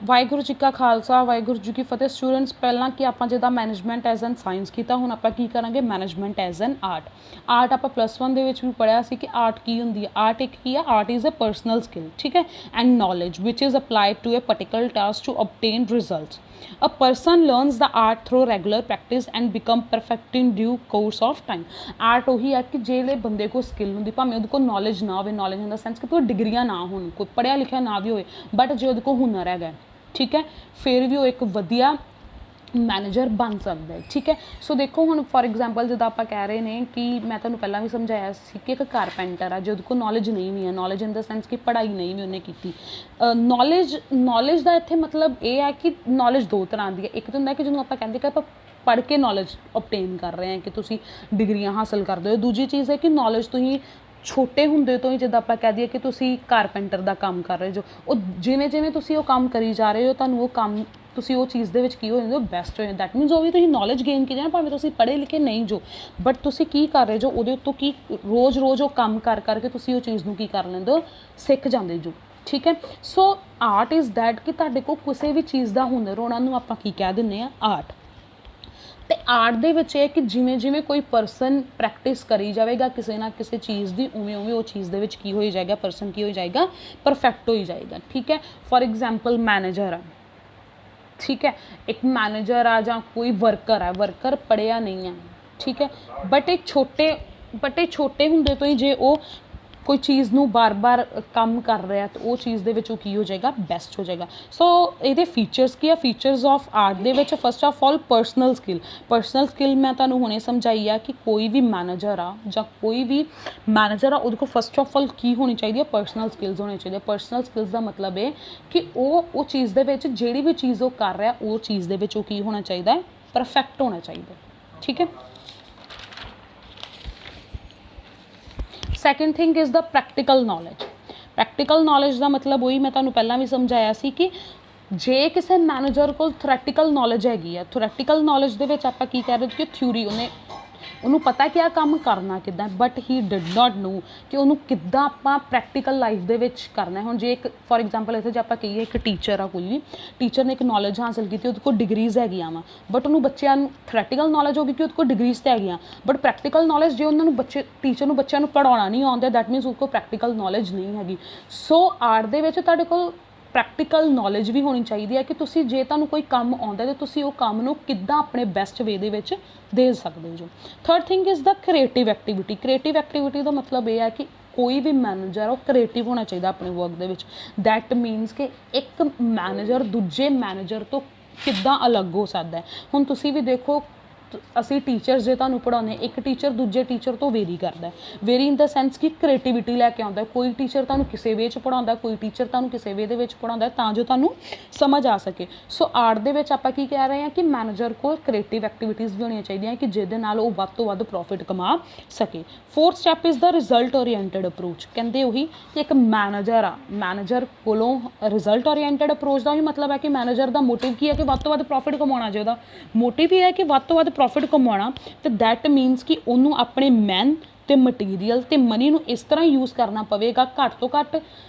ਵਾਹਿਗੁਰੂ ਜੀ ਕਾ ਖਾਲਸਾ ਵਾਹਿਗੁਰੂ ਜੀ ਕੀ ਫਤਿਹ। ਸਟੂਡੈਂਟਸ, ਪਹਿਲਾਂ ਕਿ ਆਪਾਂ ਜਿੱਦਾਂ ਮੈਨੇਜਮੈਂਟ ਐਜ਼ ਐਨ ਸਾਇੰਸ ਕੀਤਾ, ਹੁਣ ਆਪਾਂ ਕੀ ਕਰਾਂਗੇ management as an art. Art ਆਪਾਂ +1 ਦੇ ਵਿੱਚ ਵੀ ਪੜ੍ਹਿਆ ਸੀ ਕਿ ਆਰਟ ਕੀ ਹੁੰਦੀ ਹੈ। ਆਰਟ ਇੱਕ ਕੀ ਆ, art is a personal skill, ਠੀਕ ਹੈ, and knowledge which is applied to a particular task to obtain results. A person learns the art through regular practice and become perfect in due course of time. Art ਉਹੀ ਹੈ ਕਿ ਜਿਹੜੇ ਬੰਦੇ ਕੋਲ skill ਹੁੰਦੀ, ਭਾਵੇਂ ਉਹਦੇ ਕੋਲ ਨੌਲੇਜ ਨਾ ਹੋਵੇ, ਨੌਲੇਜ ਇਨ ਦਾ ਸੈਂਸ ਕਿ ਕੋਈ ਡਿਗਰੀਆਂ ਨਾ ਹੋਣ, ਕੋਈ ਪੜ੍ਹਿਆ ਲਿਖਿਆ ਨਾ ਵੀ ਹੋਵੇ, ਬਟ ਜੇ ਉਹਦੇ ਕੋਲ ਹੁਨਰ ਹੈਗਾ, ਠੀਕ ਹੈ, ਫਿਰ ਵੀ ਉਹ ਇੱਕ ਵਧੀਆ ਮੈਨੇਜਰ ਬਣ ਸਕਦਾ ਹੈ, ਠੀਕ ਹੈ। ਸੋ ਦੇਖੋ ਹੁਣ ਫੋਰ ਐਗਜ਼ਾਮਪਲ ਜਿੱਦਾਂ ਆਪਾਂ ਕਹਿ ਰਹੇ ਨੇ ਕਿ ਮੈਂ ਤੁਹਾਨੂੰ ਪਹਿਲਾਂ ਵੀ ਸਮਝਾਇਆ ਸੀ ਕਿ ਇੱਕ ਕਾਰਪੈਂਟਰ ਆ ਜਿਹਦੇ ਕੋਲ ਨੌਲੇਜ ਨਹੀਂ ਵੀ ਹੈ, ਨੌਲੇਜ ਇਨ ਦਾ ਸੈਂਸ ਕਿ ਪੜ੍ਹਾਈ ਨਹੀਂ ਵੀ ਉਹਨੇ ਕੀਤੀ। ਨੌਲੇਜ ਦਾ ਇੱਥੇ ਮਤਲਬ ਇਹ ਹੈ ਕਿ ਨੌਲੇਜ ਦੋ ਤਰ੍ਹਾਂ ਦੀ ਹੈ। ਇੱਕ ਤਾਂ ਹੁੰਦਾ ਕਿ ਜਿਹਨੂੰ ਆਪਾਂ ਕਹਿੰਦੇ ਕਿ ਆਪਾਂ ਪੜ੍ਹ ਕੇ ਨੌਲੇਜ ਓਬਟੇਨ ਕਰ ਰਹੇ ਹਾਂ, ਕਿ ਤੁਸੀਂ ਡਿਗਰੀਆਂ ਹਾਸਲ ਕਰਦੇ ਹੋ। ਦੂਜੀ ਚੀਜ਼ ਹੈ ਕਿ ਨੌਲੇਜ ਤੁਸੀਂ ਛੋਟੇ ਹੁੰਦੇ ਤੋਂ ਹੀ, ਜਿੱਦਾਂ ਆਪਾਂ ਕਹਿ ਦਈਏ ਕਿ ਤੁਸੀਂ ਕਾਰਪੈਂਟਰ ਦਾ ਕੰਮ ਕਰ ਰਹੇ ਜੋ, ਉਹ ਜਿਵੇਂ ਜਿਵੇਂ ਤੁਸੀਂ ਉਹ ਕੰਮ ਕਰੀ ਜਾ ਰਹੇ ਹੋ, ਤੁਹਾਨੂੰ ਉਹ ਕੰਮ ਤੁਸੀਂ ਉਹ ਚੀਜ਼ ਦੇ ਵਿੱਚ ਕੀ ਹੋ ਜਾਂਦੇ ਹੋ, ਬੈਸਟ ਹੋ ਜਾਂਦੇ। ਦੈਟ ਮੀਨਸ ਉਹ ਵੀ ਤੁਸੀਂ ਨੌਲੇਜ ਗੇਨ ਕੀਤੀ ਨਾ, ਭਾਵੇਂ ਤੁਸੀਂ ਪੜ੍ਹੇ ਲਿਖੇ ਨਹੀਂ ਜੋ, ਬਟ ਤੁਸੀਂ ਕੀ ਕਰ ਰਹੇ ਜੋ, ਉਹਦੇ ਉੱਤੋਂ ਕੀ ਰੋਜ਼ ਉਹ ਕੰਮ ਕਰ ਕਰਕੇ ਤੁਸੀਂ ਉਹ ਚੀਜ਼ ਨੂੰ ਕੀ ਕਰ ਲੈਂਦੇ ਹੋ, ਸਿੱਖ ਜਾਂਦੇ ਜੋ, ਠੀਕ ਹੈ। ਸੋ ਆਰਟ ਇਜ਼ ਦੈਟ ਕਿ ਤੁਹਾਡੇ ਕੋਲ ਕਿਸੇ ਵੀ ਚੀਜ਼ ਦਾ ਹੁਨਰ ਹੋਣਾ ਨੂੰ ਆਪਾਂ ਕੀ ਕਹਿ ਦਿੰਦੇ ਹਾਂ, ਆਰਟ। ਅਤੇ ਆਰਟ ਦੇ ਵਿੱਚ ਇਹ ਕਿ ਜਿਵੇਂ ਜਿਵੇਂ ਕੋਈ ਪਰਸਨ ਪ੍ਰੈਕਟਿਸ ਕਰੀ ਜਾਵੇਗਾ ਕਿਸੇ ਨਾ ਕਿਸੇ ਚੀਜ਼ ਦੀ, ਉਵੇਂ ਉਵੇਂ ਉਹ ਚੀਜ਼ ਦੇ ਵਿੱਚ ਕੀ ਹੋਈ ਜਾਏਗਾ, ਪਰਸਨ ਕੀ ਹੋ ਜਾਏਗਾ, ਪਰਫੈਕਟ ਹੋਈ ਜਾਏਗਾ, ਠੀਕ ਹੈ। ਫੋਰ ਐਗਜ਼ਾਮਪਲ ਮੈਨੇਜਰ ਆ, ਠੀਕ ਹੈ, ਇੱਕ ਮੈਨੇਜਰ ਆ ਜਾਂ ਕੋਈ ਵਰਕਰ ਹੈ, ਵਰਕਰ ਪੜ੍ਹਿਆ ਨਹੀਂ ਹੈ, ਠੀਕ ਹੈ, ਬਟ ਇਹ ਛੋਟੇ ਹੁੰਦੇ ਤੋਂ ਹੀ ਜੇ ਉਹ ਕੋਈ ਚੀਜ਼ ਨੂੰ ਬਾਰ-ਬਾਰ ਕੰਮ ਕਰ ਰਿਹਾ ਤਾਂ ਉਹ ਚੀਜ਼ ਦੇ ਵਿੱਚ ਉਹ ਕੀ ਹੋ ਜਾਏਗਾ, ਬੈਸਟ ਹੋ ਜਾਏਗਾ। ਸੋ ਇਹਦੇ ਫੀਚਰਸ ਕੀ ਆ, ਫੀਚਰਸ ਆਫ ਆਰਟ ਦੇ ਵਿੱਚ first of all personal skill ਮੈਂ ਤੁਹਾਨੂੰ ਹੁਣੇ ਸਮਝਾਈ ਆ ਕਿ ਕੋਈ ਵੀ ਮੈਨੇਜਰ ਆ ਜਾਂ ਕੋਈ ਵੀ ਮੈਨੇਜਰ ਆ ਉਹਦੇ ਕੋਲ ਫਸਟ ਆਫ ਆਲ ਕੀ ਹੋਣੀ ਚਾਹੀਦੀ ਹੈ, ਪਰਸਨਲ ਸਕਿੱਲਸ ਹੋਣੀ ਚਾਹੀਦੀ ਹੈ। ਪਰਸਨਲ ਸਕਿੱਲਸ ਦਾ ਮਤਲਬ ਇਹ ਕਿ ਉਹ ਚੀਜ਼ ਦੇ ਵਿੱਚ ਜਿਹੜੀ ਵੀ ਚੀਜ਼ ਉਹ ਕਰ ਰਿਹਾ ਉਹ ਚੀਜ਼ ਦੇ ਵਿੱਚ ਉਹ ਕੀ ਹੋਣਾ ਚਾਹੀਦਾ ਹੈ, ਪਰਫੈਕਟ ਹੋਣਾ ਚਾਹੀਦਾ, ਠੀਕ ਹੈ। Second thing is the practical knowledge ਦਾ ਮਤਲਬ ਉਹੀ ਮੈਂ ਤੁਹਾਨੂੰ ਪਹਿਲਾਂ ਵੀ ਸਮਝਾਇਆ ਸੀ ਕਿ ਜੇ ਕਿਸੇ ਮੈਨੇਜਰ ਕੋਲ ਥਿਓਰੈਟੀਕਲ ਨੌਲੇਜ ਹੈਗੀ ਆ, ਥਿਓਰੈਟੀਕਲ ਨੌਲੇਜ ਦੇ ਵਿੱਚ ਆਪਾਂ ਕੀ ਕਹਿ ਰਹੇ ਕਿ ਥਿਊਰੀ, ਉਹਨੂੰ ਪਤਾ ਕਿ ਆਹ ਕੰਮ ਕਰਨਾ ਕਿੱਦਾਂ, ਬਟ ਹੀ ਡਿਡ ਨਾਟ ਨੋ ਕਿ ਉਹਨੂੰ ਕਿੱਦਾਂ ਆਪਾਂ ਪ੍ਰੈਕਟੀਕਲ ਲਾਈਫ ਦੇ ਵਿੱਚ ਕਰਨਾ। ਹੁਣ ਜੇ ਇੱਕ ਫੋਰ ਐਗਜ਼ਾਮਪਲ ਇੱਥੇ ਜੇ ਆਪਾਂ ਕਹੀਏ ਇੱਕ ਟੀਚਰ ਆ, ਕੋਈ ਵੀ ਟੀਚਰ ਨੇ ਇੱਕ ਨੌਲੇਜ ਹਾਸਲ ਕੀਤੀ, ਉਹਦੇ ਕੋਲ ਡਿਗਰੀਜ਼ ਹੈਗੀਆਂ ਵਾ, ਬਟ ਉਹਨੂੰ ਬੱਚਿਆਂ ਨੂੰ ਥਿਓਰੈਟੀਕਲ ਨੌਲੇਜ ਹੋ ਗਈ ਕਿ ਉਹਦੇ ਕੋਲ ਡਿਗਰੀਜ਼ ਤਾਂ ਹੈਗੀਆਂ, ਬਟ ਪ੍ਰੈਕਟੀਕਲ ਨੌਲੇਜ ਜੇ ਉਹਨਾਂ ਨੂੰ ਟੀਚਰ ਨੂੰ ਬੱਚਿਆਂ ਨੂੰ ਪੜ੍ਹਾਉਣਾ ਨਹੀਂ ਆਉਂਦਾ, ਦੈਟ ਮੀਨਸ ਉਹਦੇ ਕੋਲ ਪ੍ਰੈਕਟੀਕਲ ਨੌਲੇਜ ਨਹੀਂ ਹੈਗੀ। ਸੋ ਆਰਟ ਦੇ ਵਿੱਚ ਤੁਹਾਡੇ ਕੋਲ ਪ੍ਰੈਕਟੀਕਲ ਨੌਲੇਜ ਵੀ ਹੋਣੀ ਚਾਹੀਦੀ ਹੈ ਕਿ ਤੁਸੀਂ ਜੇ ਤੁਹਾਨੂੰ ਕੋਈ ਕੰਮ ਆਉਂਦਾ ਤਾਂ ਤੁਸੀਂ ਉਹ ਕੰਮ ਨੂੰ ਕਿੱਦਾਂ ਆਪਣੇ ਬੈਸਟ ਵੇ ਦੇ ਵਿੱਚ ਦੇ ਸਕਦੇ ਹੋ। Third thing is the creative activity ਦਾ ਮਤਲਬ ਇਹ ਹੈ ਕਿ ਕੋਈ ਵੀ ਮੈਨੇਜਰ ਉਹ ਕ੍ਰੀਏਟਿਵ ਹੋਣਾ ਚਾਹੀਦਾ ਆਪਣੇ ਵਰਕ ਦੇ ਵਿੱਚ। ਦੈਟ ਮੀਨਸ ਕਿ ਇੱਕ ਮੈਨੇਜਰ ਦੂਜੇ ਮੈਨੇਜਰ ਤੋਂ ਕਿੱਦਾਂ ਅਲੱਗ ਹੋ ਸਕਦਾ ਹੈ। ਹੁਣ ਤੁਸੀਂ ਵੀ ਦੇਖੋ, ਅਸੀਂ ਟੀਚਰਸ ਜੇ ਤੁਹਾਨੂੰ ਪੜ੍ਹਾਉਂਦੇ, ਇੱਕ ਟੀਚਰ ਦੂਜੇ ਟੀਚਰ ਤੋਂ ਵੇਰੀ ਕਰਦਾ, ਵੇਰੀ ਇਨ ਦਾ ਸੈਂਸ ਕਿ ਕ੍ਰੀਏਟਿਵਿਟੀ ਲੈ ਕੇ ਆਉਂਦਾ। ਕੋਈ ਟੀਚਰ ਤੁਹਾਨੂੰ ਕਿਸੇ ਵੇ 'ਚ ਪੜ੍ਹਾਉਂਦਾ, ਕੋਈ ਟੀਚਰ ਤੁਹਾਨੂੰ ਕਿਸੇ ਵੇ ਦੇ ਵਿੱਚ ਪੜ੍ਹਾਉਂਦਾ ਤਾਂ ਜੋ ਤੁਹਾਨੂੰ ਸਮਝ ਆ ਸਕੇ। ਸੋ ਆਰਟ ਦੇ ਵਿੱਚ ਆਪਾਂ ਕੀ ਕਹਿ ਰਹੇ ਹਾਂ ਕਿ ਮੈਨੇਜਰ ਕੋਲ ਕ੍ਰੀਏਟਿਵ ਐਕਟੀਵਿਟੀਜ਼ ਵੀ ਹੋਣੀਆਂ ਚਾਹੀਦੀਆਂ ਕਿ ਜਿਹਦੇ ਨਾਲ ਉਹ ਵੱਧ ਤੋਂ ਵੱਧ ਪ੍ਰੋਫਿਟ ਕਮਾ ਸਕੇ। Fourth step is the result oriented approach. ਕਹਿੰਦੇ ਉਹੀ ਕਿ ਇੱਕ ਮੈਨੇਜਰ ਕੋਲੋਂ ਰਿਜ਼ਲਟ ਓਰੀਐਂਟਡ ਅਪਰੋਚ ਦਾ ਵੀ ਮਤਲਬ ਹੈ ਕਿ ਮੈਨੇਜਰ ਦਾ ਮੋਟਿਵ ਕੀ ਹੈ ਕਿ ਵੱਧ ਤੋਂ ਵੱਧ ਪ੍ਰੋਫਿਟ ਕਮਾਉਣਾ। ਜੇ ਉਹਦਾ ਮੋਟਿਵ ਇਹ ਹੈ ਕਿ ਵੱਧ ਤੋਂ ਵੱਧ ਪ੍ਰੋਫਿਟ ਕਮਾਉਣਾ, ਤੇ ਦੈਟ ਮੀਨਸ ਕਿ ਉਹਨੂੰ ਆਪਣੇ ਮੈਨ ਤੇ ਮਟੀਰੀਅਲ ਤੇ ਮਨੀ ਨੂੰ ਇਸ ਤਰ੍ਹਾਂ ਯੂਜ਼ ਕਰਨਾ ਪਵੇਗਾ, ਘੱਟ ਤੋਂ ਘੱਟ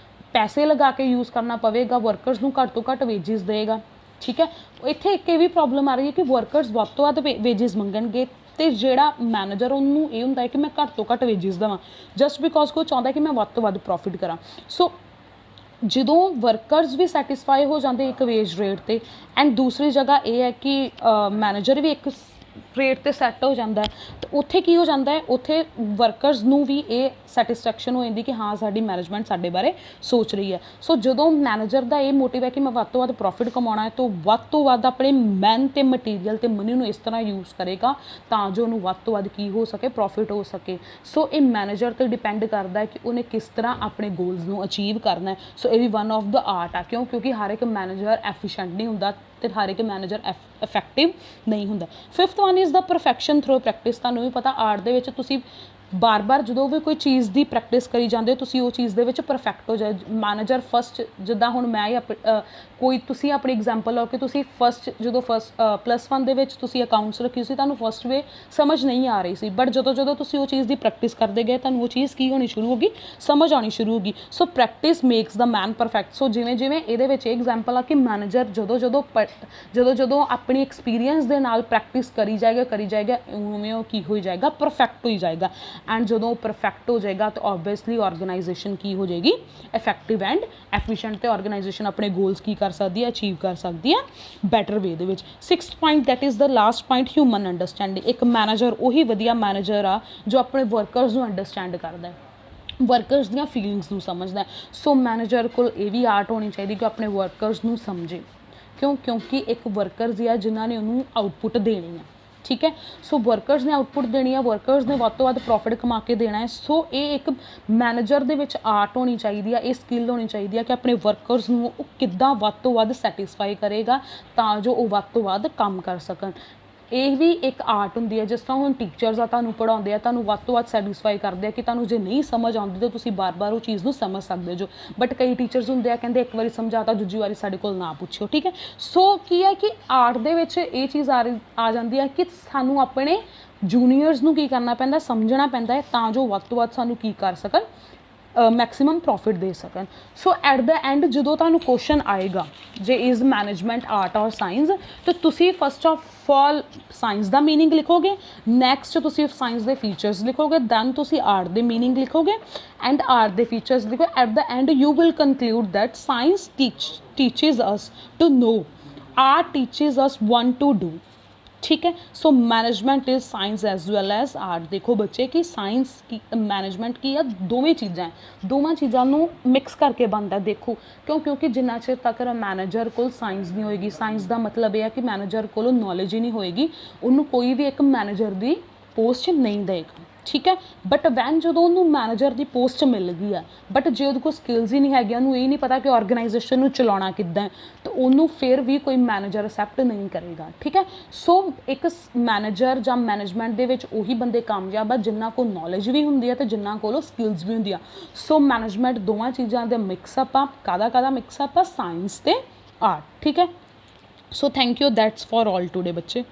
ਪੈਸੇ ਲਗਾ ਕੇ ਯੂਜ਼ ਕਰਨਾ ਪਵੇਗਾ, ਵਰਕਰਸ ਨੂੰ ਘੱਟ ਤੋਂ ਘੱਟ ਵੇਜਿਸ ਦੇਗਾ, ਠੀਕ ਹੈ। ਇੱਥੇ ਇੱਕ ਇਹ ਵੀ ਪ੍ਰੋਬਲਮ ਆ ਰਹੀ ਹੈ ਕਿ ਵਰਕਰਸ ਵੱਧ ਤੋਂ ਵੱਧ ਵੇਜਿਸ ਮੰਗਣਗੇ ਅਤੇ ਜਿਹੜਾ ਮੈਨੇਜਰ ਉਹਨੂੰ ਇਹ ਹੁੰਦਾ ਹੈ ਕਿ ਮੈਂ ਘੱਟ ਤੋਂ ਘੱਟ ਵੇਜਿਸ ਦੇਵਾਂ, ਜਸਟ ਬਿਕੋਜ਼ ਕੋਈ ਚਾਹੁੰਦਾ ਕਿ ਮੈਂ ਵੱਧ ਤੋਂ ਵੱਧ ਪ੍ਰੋਫਿਟ ਕਰਾਂ। ਸੋ ਜਦੋਂ ਵਰਕਰਸ ਵੀ ਸੈਟਿਸਫਾਈ ਹੋ ਜਾਂਦੇ ਇੱਕ ਵੇਜ ਰੇਟ 'ਤੇ, ਐਂਡ ਦੂਸਰੀ ਜਗ੍ਹਾ ਇਹ ਹੈ ਕਿ ਮੈਨੇਜਰ ਵੀ ਇੱਕ ਰੇਟ 'ਤੇ ਸੈੱਟ ਹੋ ਜਾਂਦਾ ਹੈ, ਤਾਂ ਉੱਥੇ ਕੀ ਹੋ ਜਾਂਦਾ ਹੈ, ਉੱਥੇ ਵਰਕਰਸ ਨੂੰ ਵੀ ਇਹ ਸੈਟਿਸਫੈਕਸ਼ਨ ਹੋ ਜਾਂਦੀ ਕਿ ਹਾਂ ਸਾਡੀ ਮੈਨੇਜਮੈਂਟ ਸਾਡੇ ਬਾਰੇ ਸੋਚ ਰਹੀ ਹੈ। ਸੋ ਜਦੋਂ ਮੈਨੇਜਰ ਦਾ ਇਹ ਮੋਟਿਵ ਹੈ ਕਿ ਮੈਂ ਵੱਧ ਤੋਂ ਵੱਧ ਪ੍ਰੋਫਿਟ ਕਮਾਉਣਾ ਹੈ, ਤਾਂ ਵੱਧ ਤੋਂ ਵੱਧ ਆਪਣੇ ਮੈਨ ਅਤੇ ਮਟੀਰੀਅਲ ਅਤੇ ਮਨੀ ਨੂੰ ਇਸ ਤਰ੍ਹਾਂ ਯੂਜ਼ ਕਰੇਗਾ ਤਾਂ ਜੋ ਉਹਨੂੰ ਵੱਧ ਤੋਂ ਵੱਧ ਕੀ ਹੋ ਸਕੇ, ਪ੍ਰੋਫਿਟ ਹੋ ਸਕੇ। ਸੋ ਇਹ ਮੈਨੇਜਰ 'ਤੇ ਡਿਪੈਂਡ ਕਰਦਾ ਹੈ ਕਿ ਉਹਨੇ ਕਿਸ ਤਰ੍ਹਾਂ ਆਪਣੇ ਗੋਲਸ ਨੂੰ ਅਚੀਵ ਕਰਨਾ ਹੈ। ਸੋ ਇਹ ਵੀ ਵਨ ਆਫ ਦਾ ਆਰਟ ਆ, ਕਿਉਂਕਿ ਹਰ ਇੱਕ ਮੈਨੇਜਰ ਐਫੀਸ਼ੀਐਂਟ ਨਹੀਂ ਹੁੰਦਾ ਅਤੇ ਹਰ ਇੱਕ ਮੈਨੇਜਰ ਇਫੈਕਟਿਵ ਨਹੀਂ ਹੁੰਦਾ। Fifth one is the perfection through practice. ਤੁਹਾਨੂੰ ਵੀ ਪਤਾ ਆਰਟ ਦੇ ਵਿੱਚ ਤੁਸੀਂ ਬਾਰ ਬਾਰ ਜਦੋਂ ਵੀ ਕੋਈ ਚੀਜ਼ ਦੀ ਪ੍ਰੈਕਟਿਸ ਕਰੀ ਜਾਂਦੇ ਹੋ ਤੁਸੀਂ ਉਹ ਚੀਜ਼ ਦੇ ਵਿੱਚ ਪਰਫੈਕਟ ਹੋ ਜਾਏ। ਮੈਨੇਜਰ ਫਸਟ ਜਿੱਦਾਂ ਹੁਣ ਮੈਂ ਕੋਈ ਤੁਸੀਂ ਆਪਣੀ ਐਗਜ਼ਾਮਪਲ ਲਓ ਕਿ ਤੁਸੀਂ ਜਦੋਂ +1 ਦੇ ਵਿੱਚ ਤੁਸੀਂ ਅਕਾਊਂਟਸ ਰੱਖੀ ਸੀ, ਤੁਹਾਨੂੰ ਫਸਟ ਵੇ ਸਮਝ ਨਹੀਂ ਆ ਰਹੀ ਸੀ, ਬਟ ਜਦੋਂ ਤੁਸੀਂ ਉਹ ਚੀਜ਼ ਦੀ ਪ੍ਰੈਕਟਿਸ ਕਰਦੇ ਗਏ ਤੁਹਾਨੂੰ ਉਹ ਚੀਜ਼ ਕੀ ਹੋਣੀ ਸ਼ੁਰੂ ਹੋ ਗਈ, ਸਮਝ ਆਉਣੀ ਸ਼ੁਰੂ ਹੋ ਗਈ। ਸੋ ਪ੍ਰੈਕਟਿਸ ਮੇਕਸ ਦਾ ਮੈਨ ਪਰਫੈਕਟ। ਸੋ ਜਿਵੇਂ ਇਹਦੇ ਵਿੱਚ ਇਹ ਐਗਜ਼ਾਮਪਲ ਆ ਕਿ ਮੈਨੇਜਰ ਜਦੋਂ ਆਪਣੀ ਐਕਸਪੀਰੀਅੰਸ ਦੇ ਨਾਲ ਪ੍ਰੈਕਟਿਸ ਕਰੀ ਜਾਏਗਾ ਉਵੇਂ ਉਹ ਕੀ ਹੋਈ ਜਾਏਗਾ, ਪਰਫੈਕਟ ਹੋਈ ਜਾਏਗਾ। ਐਂਡ ਜਦੋਂ ਪਰਫੈਕਟ ਹੋ ਜਾਏਗਾ ਤਾਂ ਓਬਵੀਅਸਲੀ ਆਰਗੇਨਾਈਜੇਸ਼ਨ ਕੀ ਹੋ ਜਾਏਗੀ, ਇਫੈਕਟਿਵ ਐਂਡ ਐਫੀਸ਼ੀਐਂਟ, ਤੇ ਆਰਗੇਨਾਈਜੇਸ਼ਨ ਆਪਣੇ ਗੋਲਸ ਕੀ ਕਰ ਸਕਦੀ ਹੈ, ਅਚੀਵ ਕਰ ਸਕਦੀ ਹੈ ਬੈਟਰ ਵੇ ਦੇ ਵਿੱਚ। 6th point, that is the last point, human understanding. ਇੱਕ ਮੈਨੇਜਰ ਉਹੀ ਵਧੀਆ ਮੈਨੇਜਰ ਆ ਜੋ ਆਪਣੇ ਵਰਕਰਸ ਨੂੰ ਅੰਡਰਸਟੈਂਡ ਕਰਦਾ ਹੈ, ਵਰਕਰਸ ਦੀਆਂ ਫੀਲਿੰਗਸ ਨੂੰ ਸਮਝਦਾ। ਸੋ ਮੈਨੇਜਰ ਕੋਲ ਇਹ ਵੀ ਆਰਟ ਹੋਣੀ ਚਾਹੀਦੀ ਕਿ ਆਪਣੇ ਵਰਕਰਸ ਨੂੰ ਸਮਝੇ। ਕਿਉਂਕਿ ਇੱਕ ਵਰਕਰਸ ਆ ਜਿਨ੍ਹਾਂ ਨੇ ਉਹਨੂੰ ਆਊਟਪੁੱਟ ਦੇਣੀ ਆ, ਠੀਕ ਹੈ। ਸੋ ਵਰਕਰਸ ਨੇ ਆਊਟਪੁੱਟ ਦੇਣੀ ਆ, ਵਰਕਰਸ ਨੇ ਵੱਧ ਤੋਂ ਵੱਧ ਪ੍ਰੋਫਿਟ ਕਮਾ ਕੇ ਦੇਣਾ ਹੈ। ਸੋ ਇਹ ਇੱਕ ਮੈਨੇਜਰ ਦੇ ਵਿੱਚ ਆਰਟ ਹੋਣੀ ਚਾਹੀਦੀ ਆ, ਇਹ ਸਕਿੱਲ ਹੋਣੀ ਚਾਹੀਦੀ ਆ ਕਿ ਆਪਣੇ ਵਰਕਰਸ ਨੂੰ ਉਹ ਕਿੱਦਾਂ ਵੱਧ ਤੋਂ ਵੱਧ ਸੈਟਿਸਫਾਈ ਕਰੇਗਾ ਤਾਂ ਜੋ ਉਹ ਵੱਧ ਤੋਂ ਵੱਧ ਕੰਮ ਕਰ ਸਕਣ। ਇਹ ਵੀ ਇੱਕ ਆਰਟ ਹੁੰਦੀ ਹੈ। ਜਿਸ ਤਰ੍ਹਾਂ ਹੁਣ ਟੀਚਰਸ ਆ ਤੁਹਾਨੂੰ ਪੜ੍ਹਾਉਂਦੇ ਆ, ਤੁਹਾਨੂੰ ਵੱਧ ਤੋਂ ਵੱਧ ਸੈਟਿਸਫਾਈ ਕਰਦੇ ਆ ਕਿ ਤੁਹਾਨੂੰ ਜੇ ਨਹੀਂ ਸਮਝ ਆਉਂਦੀ ਤਾਂ ਤੁਸੀਂ ਬਾਰ-ਬਾਰ ਉਹ ਚੀਜ਼ ਨੂੰ ਸਮਝ ਸਕਦੇ ਜੋ। ਬਟ ਕਈ ਟੀਚਰਸ ਹੁੰਦੇ ਆ ਕਹਿੰਦੇ ਇੱਕ ਵਾਰੀ ਸਮਝਾਤਾ ਦੂਜੀ ਵਾਰੀ ਸਾਡੇ ਕੋਲ ਨਾ ਪੁੱਛਿਓ, ਠੀਕ ਹੈ। ਸੋ ਕੀ ਹੈ ਕਿ ਆਰਟ ਦੇ ਵਿੱਚ ਇਹ ਚੀਜ਼ ਆ ਜਾਂਦੀ ਹੈ ਕਿ ਸਾਨੂੰ ਆਪਣੇ ਜੂਨੀਅਰਸ ਨੂੰ ਕੀ ਕਰਨਾ ਪੈਂਦਾ, ਸਮਝਣਾ ਪੈਂਦਾ ਹੈ ਤਾਂ ਜੋ ਵੱਧ ਤੋਂ ਵੱਧ ਸਾਨੂੰ ਕੀ ਕਰ ਸਕਣ, ਮੈਕਸਿਮਮ ਪ੍ਰੋਫਿਟ ਦੇ ਸਕਣ। ਸੋ ਐਟ ਦ ਐਂਡ ਜਦੋਂ ਤੁਹਾਨੂੰ ਕੁਐਸਚਨ ਆਏਗਾ ਜੇ ਇਜ਼ ਮੈਨੇਜਮੈਂਟ ਆਰਟ ਔਰ ਸਾਇੰਸ, ਤਾਂ ਤੁਸੀਂ ਫਸਟ ਆਫ ਆਲ ਸਾਇੰਸ ਦਾ ਮੀਨਿੰਗ ਲਿਖੋਗੇ, ਨੈਕਸਟ ਤੁਸੀਂ ਸਾਇੰਸ ਦੇ ਫੀਚਰਸ ਲਿਖੋਗੇ, ਦੈਨ ਤੁਸੀਂ ਆਰਟ ਦੇ ਮੀਨਿੰਗ ਲਿਖੋਗੇ ਐਂਡ ਆਰਟ ਦੇ ਫੀਚਰਸ ਲਿਖੋ। At the end you will conclude that science teaches us to know, art teaches us what to do, ठीक है। So management is science as well as art. देखो बच्चे कि science की management की दोवें चीज़ां है, दोवां चीज़ों नूं मिक्स करके बनता। देखो क्योंकि जिन्ना चिर तक मैनेजर को साइंस नहीं होएगी, साइंस का मतलब यह है कि मैनेजर को नॉलेज ही नहीं होएगी, उन्होंने कोई भी एक मैनेजर की पोस्ट नहीं देगा, ठीक है। बट वैन जो उन्होंने मैनेजर की पोस्ट मिल गई है, बट जे उहदे कोल स्किल्स ही नहीं है, उन्होंने ये नहीं पता कि ऑर्गेनाइजेशन नूं चलाउणा किद्दां है, तो उन्होंने फिर भी कोई मैनेजर एक्सैप्ट नहीं करेगा, ठीक है। सो एक मैनेजर जां मैनेजमेंट दे विच उही बंदे कामयाब है जिन्हां कोल नॉलेज भी हुंदी है ते जिन्हां कोल स्किल्स भी हुंदी है। सो मैनेजमेंट दोवां चीज़ां दे मिक्सअप आ, कादा मिक्सअप आ, साइंस ते आर्ट, ठीक है। So thank you, that's for all today बच्चे।